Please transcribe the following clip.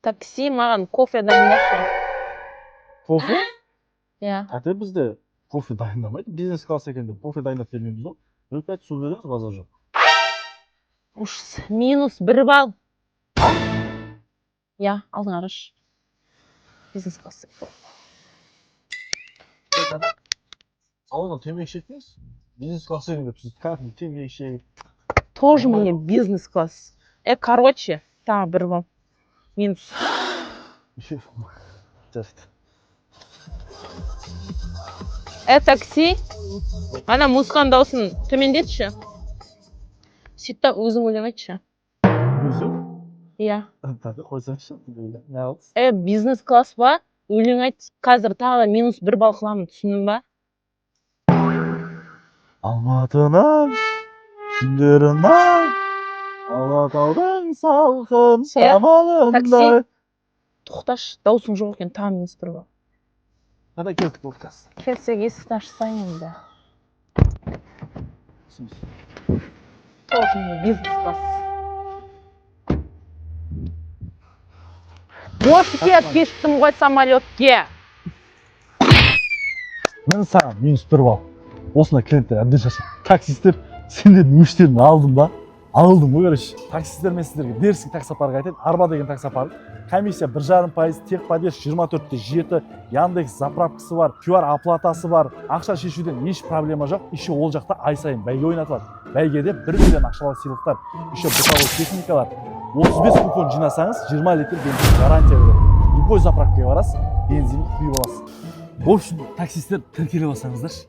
Такси маған кофе дайындашы. Кофе? Иә. Тәте бізде кофе дайындамайды. Бизнес класс екен деп кофе дайындап бермейміз ғой. 4-5 су береміз, базар жоқ. Уж -1 балл. Иә, алдың араш. Бизнес класс. Салонда темекі шекпеңіз. Бизнес класс екен деп сіз кәдімгі темекі шегіп. Тоже мне бизнес класс. Короче, тағы 1 балл. Минус. Жарайды. Такси. Ана музыканың дауысын төмендетші. Сөйтіп та өзің өлең айтшы. Өзің? Иә. Тәте қойсаңшы. Не алды? Бизнес класс ба? Өлең айт. Қазір тағы -1 балл қыламын, түсіндің ба? Алматының түндерінен Алатаудың салқын самалындай. Тоқташ, дауысың жоқ екен, тағы -1 балл. Қада келдік бұл кәс. Келсек есікті ашсайын енді. Тоже мне бизнес класс. Боске кеттім ғой самолетке. Мен саған -1 балл. Осында клиенттер әбден шаршады. Таксистер сендердің өштерін алдым ба? Алдым ғой, короче. Таксистер мен сіздерге Берск таксопарк айтайын. Арба деген таксопарк. Комиссия 1,5%, техподдерж 24,7, Яндекс заправкасы бар, QR оплатасы бар. Ақша шешуден еш проблема жоқ. Еще ол жақта ай сайын бәйге ойнатылады. Бәйгеде 1 миллион ақшалай сыйлықтар. Еще бытовой техникалар. 35 купон жинасаңыз 20 литр бензин гарантия береді. Любой заправкаға барасыз, бензин құйып аласыз. В общем, таксистер тіркеле басаңыздар.